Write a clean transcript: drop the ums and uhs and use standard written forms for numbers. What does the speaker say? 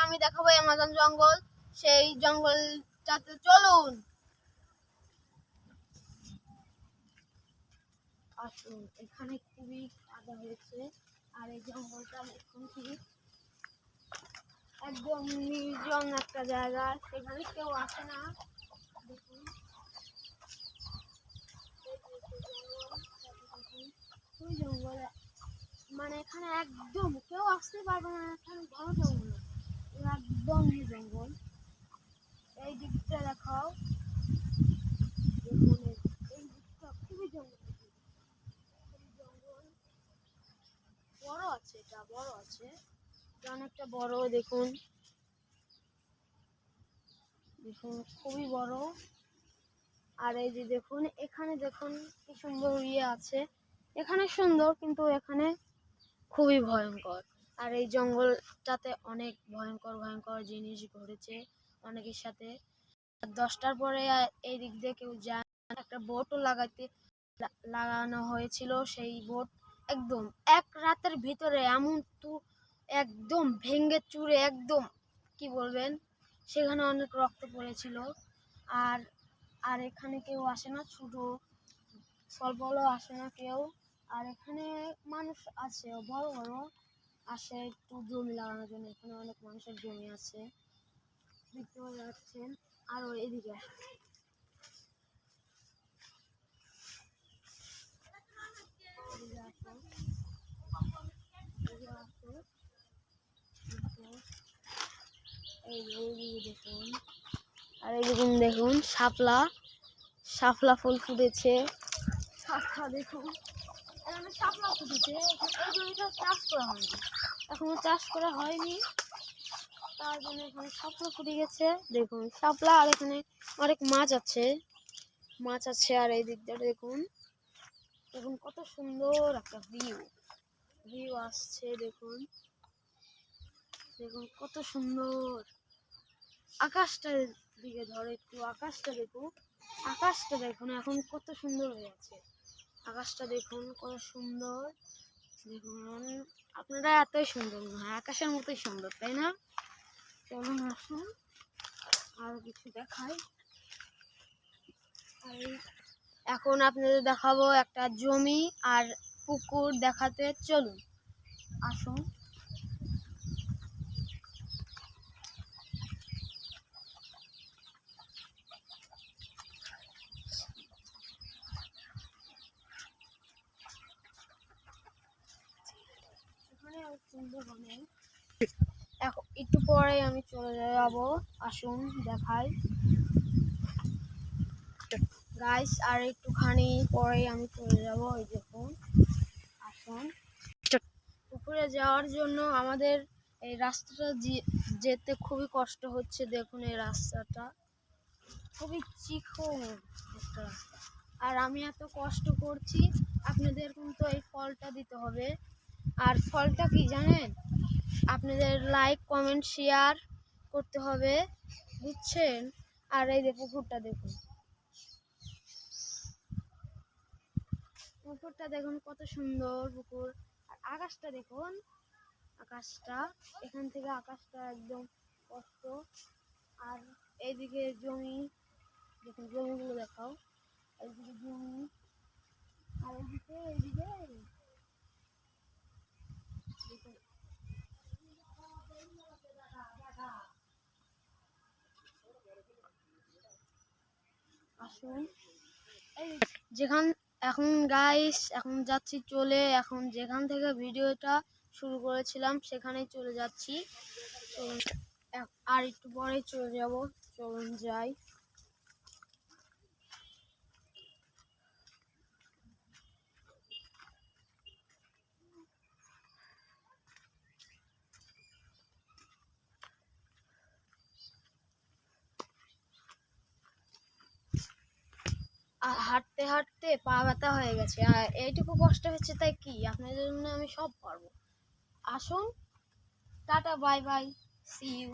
আমি দেখাবো অ্যামাজন জঙ্গল। সেই জঙ্গলটাতে চলুন। আসুন, এখানে খুবই কাদা হয়েছে। আর এই জঙ্গলটা এখন কি একদম নির্জন একটা জায়গা, সেখানে কেউ আসে না। দেখুন জঙ্গল, মানে এখানে একদম কেউ আসতে পারবে না। এখানে বড় জঙ্গল, একদম জঙ্গল। এই দিকটা দেখাও, দেখুন এই দিকটা খুবই জঙ্গল, বড় আছে, এটা বড় আছে, অনেকটা বড়। দেখুন দেখুন খুবই বড়। আর এই যে দেখুন, এখানে দেখুন কি সুন্দর আছে। এখানে সুন্দর, কিন্তু এখানে খুবই ভয়ঙ্কর। আর এই জঙ্গলটাতে অনেক ভয়ঙ্কর ভয়ঙ্কর জিনিস ঘটেছে অনেকের সাথে। 10টার পরে এই দিক দিয়ে কেউ যায়। একটা বোটও লাগানো হয়েছিল। সেই বোট একদম এক রাতের ভিতরে এমন তো একদম ভেঙে চুরে, একদম কি বলবেন, সেখানে অনেক রক্ত পড়েছিল। আর আর এখানে কেউ আসে না, শুধু স্বল্প হলেও আসে না কেউ। আর এখানে মানুষ আছে, বড় বড় আসে একটু জমি লাগানোর জন্য। এখানে অনেক মানুষের জমি আছে, দেখতে যাচ্ছেন। আরো এদিকে দেখুন। আর এই দেখুন, দেখুন শাপলা ফুল ফুটেছে। দেখুন এখানে শাপলা ফুটেছে। এই জমিটা চাষ করা হয়নি, এখনো চাষ করা হয়নি, তার জন্য এখানে শাপলা ফুটে গেছে। দেখুন শাপলা। আর এখানে অনেক মাছ আছে। আর এই দিকটা দেখুন, দেখুন কত সুন্দর একটা ভিউ আসছে। দেখুন দেখুন কত সুন্দর। আকাশটার দিকে ধরে একটু, আকাশটা দেখুন, আকাশটা দেখুন এখন কত সুন্দর হয়ে আছে। আকাশটা দেখুন কত সুন্দর। দেখুন আপনারা এতই সুন্দর নয়, আকাশের মতোই সুন্দর, তাই না? চলুন আসুন আরো কিছু দেখাই। এখন আপনাদের দেখাবো একটা জমি আর পুকুর দেখাতে। চলুন আসুন। এখন একটু পরে আমি চলে যাব, আসুন দেখাই গাইস। আর একটুখানি পরে আমি চলে যাব। এই দেখুন, আসুন। পুকুরে যাওয়ার জন্য আমাদের এই রাস্তাটা যেতে খুবই কষ্ট হচ্ছে। দেখুন এই রাস্তাটা খুবই চিকন একটা রাস্তা। আর আমি এত কষ্ট করছি, আপনাদের কিন্তু এই ফলটা দিতে হবে। আর ফলটা কি জানেন? আপনাদের লাইক কমেন্ট শেয়ার করতে হবে, বুঝছেন? আর এই যে পুকুরটা দেখুন, পুকুরটা দেখুন কত সুন্দর পুকুর। আর আকাশটা দেখুন, আকাশটা এখান থেকে আকাশটা একদম স্পষ্ট। আর এইদিকে জমি, দেখুন জমিগুলো দেখাও। এইদিকে জমি, আর এইদিকে দেখুন। আসুন এখন গাইস, এখন যাচ্ছি চলে। এখন যেখান থেকে ভিডিওটা শুরু করেছিলাম সেখানেই চলে যাচ্ছি। আর একটু পরেই চলে যাব, চলুন যাই। হাঁটতে হাঁটতে পা ব্যথা হয়ে গেছে, আর এইটুকু কষ্ট হচ্ছে, তাই কি আপনাদের জন্য আমি সব পারবো। আসুন, tata, bye bye, see you.